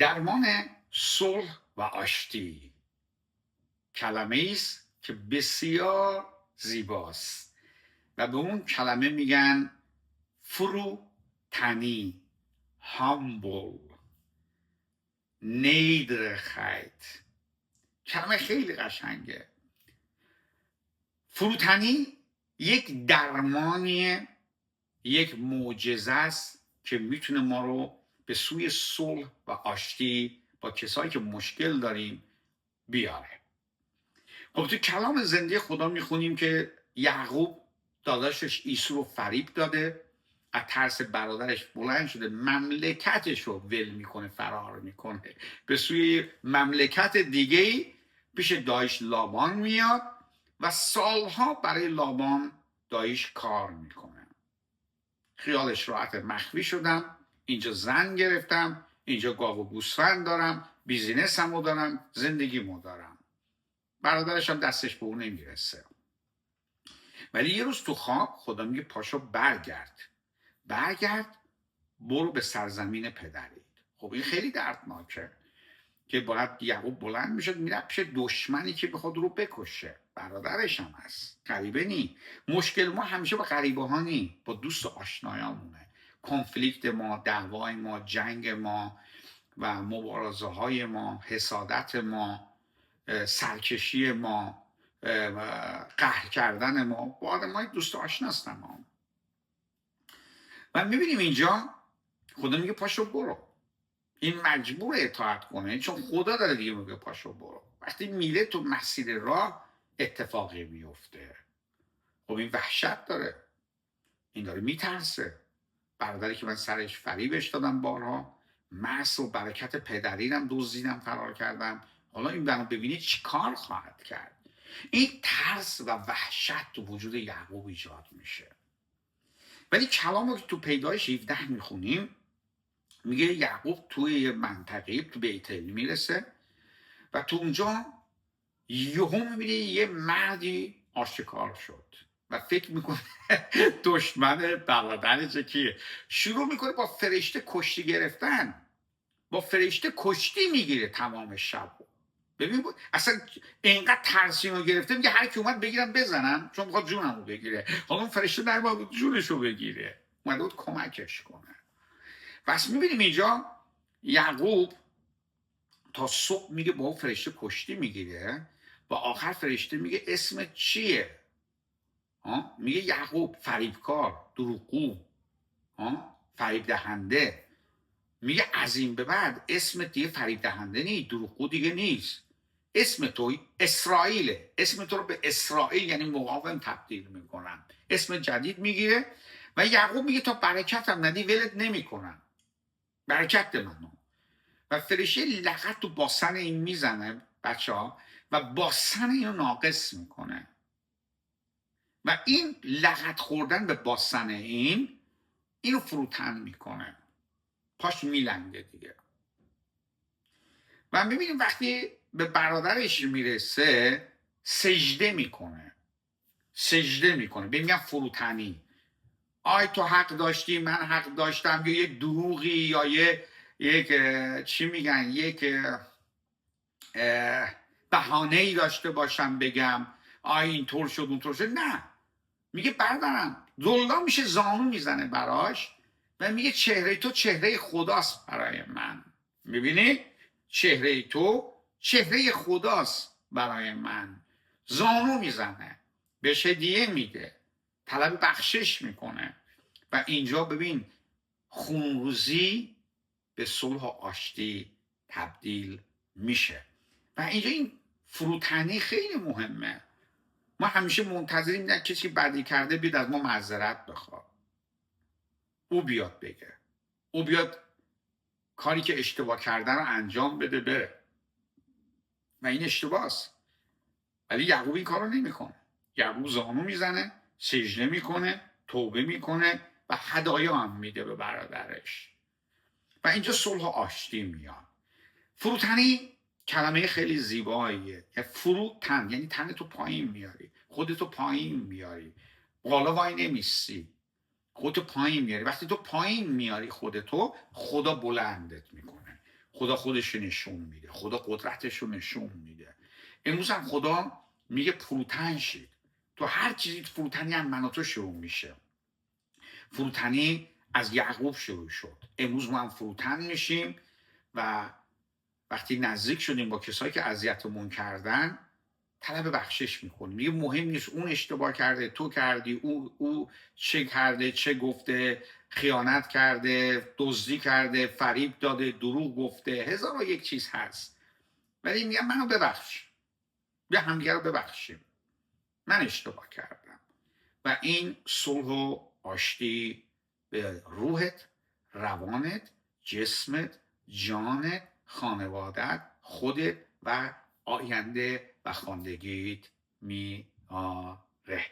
درمان صلح و آشتی کلمه است که بسیار زیباست و به اون کلمه میگن فروتنی، هامبل، نیدرخایت. کلمه خیلی قشنگه. فروتنی یک درمانیه، یک معجزه است که میتونه ما رو به سوی صلح و آشتی با کسایی که مشکل داریم بیاره. خب تو کلام زنده خدا میخونیم که یعقوب داداشش عیسی رو فریب داده، از ترس برادرش بلند شده مملکتش رو ول میکنه، فرار میکنه به سوی مملکت دیگه. پیش دایش لابان میاد و سالها برای لابان دایش کار میکنه. خیالش راحت، مخفی شدم، اینجا زن گرفتم، اینجا گاو و گوسفند دارم، بیزینسمو دارم، زندگیمو دارم. برادرش هم دستش به اون نمیرسه. ولی یه روز تو خواب خدا میگه پاشو برگرد برو به سرزمین پدریت. خب این خیلی دردناکه که باید یعقوب بلند میشد میره پیش دشمنی که بخواد رو بکشه. برادرش هم هست، غریبه نی. مشکل ما همیشه با غریبه ها نی، با دوست و آشنایامونه. کنفلیکت ما، دعوای ما، جنگ ما و مبارزه های ما، حسادت ما، سرکشی ما، قهر کردن ما با آدم های دوست آشناست ما. و میبینیم اینجا خدا میگه پاشو برو. این مجبور اطاعت کنه چون خدا داره دیگه میگه پاشو برو. وقتی میره تو مسیر راه اتفاقی میفته. خب این وحشت داره، این داره میترسه. برادری که من سرش فریبش دادم بارها، مس و برکت پدرینم دزدیدم، فرار کردم، حالا این بنا ببینید چی کار خواهد کرد. این ترس و وحشت تو وجود یعقوب ایجاد میشه. ولی کلامو که تو پیدایش 17 میخونیم میگه یعقوب توی یه منطقه تو بیتل میرسه و تو اونجا یهو میبینه یه مردی آشکار شد و فکر میکنه دشمن برادرش کیه. شروع میکنه با فرشته کشتی گرفتن، با فرشته کشتی میگیره تمام شب. ببین اصلا اینقدر ترسیمو گرفته میگه هر کی اومد بگیرم بزنم چون میخواد جونمو بگیره. حالا اون فرشته نمیاد جونشو بگیره، اومده بود کمکش کنه. پس میبینیم اینجا یعقوب تا صبح میگه با اون فرشته کشتی میگیره و آخر فرشته میگه اسم چیه؟ میگه یعقوب، فریبکار، دروغگو، فریب دهنده. میگه از این به بعد اسم دیگه فریب دهنده نیست، دروغگو دیگه نیست، اسم تو اسرائیله. اسم تو رو به اسرائیل یعنی مقاوم تبدیل میکنم. اسم جدید میگیره و یعقوب میگه تا برکتم ندی ولت نمیکنم، برکت منو. و فرشته لغت تو باسن این میزنه بچه ها و باسن اینو ناقص میکنه و این لغت خوردن به باسن اینو فروتن میکنه، پاش میلنگه دیگه. و میبینیم وقتی به برادرش میرسه سجده میکنه. ببینیم فروتنی. آی تو حق داشتی، من حق داشتم، یا یک دروغی یا یک چی میگن، یک بهانه‌ای داشته باشم بگم آی اینطور شد اونطور شد. نه، میگه برادرم زلدا میشه، زانو میزنه براش و میگه چهره تو چهره خداست برای من. میبینی چهره تو چهره خداست برای من. زانو میزنه، بهش هدیه میده، طلب بخشش میکنه و اینجا ببین خونروزی به صلح و آشتی تبدیل میشه. و اینجا این فروتنی خیلی مهمه. ما همیشه منتظریم نه کسی بدی کرده بیاد از ما معذرت بخواد، او بیاد بگه، او بیاد کاری که اشتباه کردن رو انجام بده بره و این اشتباهست. ولی یعقوب این کار رو نمیکنه. یعقوب زانو میزنه، سجده میکنه، توبه میکنه و هدایا هم میده به برادرش و اینجا صلح و آشتی میاد. فروتنی کلمه خیلی زیباییه. فروتن یعنی تن تو پایین میاری، خودتو پایین میاری، بالا وای نمیستی، خودتو پایین میاری. وقتی تو پایین میاری خودتو، خدا بلندت میکنه. خدا خودش نشون میده، خدا قدرتش رو نشون میده. امروز هم خدا میگه فروتن شید. تو هر چیزی فروتنی هم من و تو شروع میشه. فروتنی از یعقوب شروع شد، امروز ما هم فروتن میشیم و وقتی نزدیک شدیم با کسایی که اذیتمون کردن طلب بخشش میکنیم. میگه مهم نیست اون اشتباه کرده، تو کردی، او چه کرده، چه گفته، خیانت کرده، دزدی کرده، فریب داده، دروغ گفته، هزار و یک چیز هست، ولی میگم منو ببخش، بیا همدیگه رو ببخشیم، من اشتباه کردم. و این صلح و آشتی به روحت، روانت، جسمت، جانت، خانوادت، خودت و آینده و خاندگیت میاره.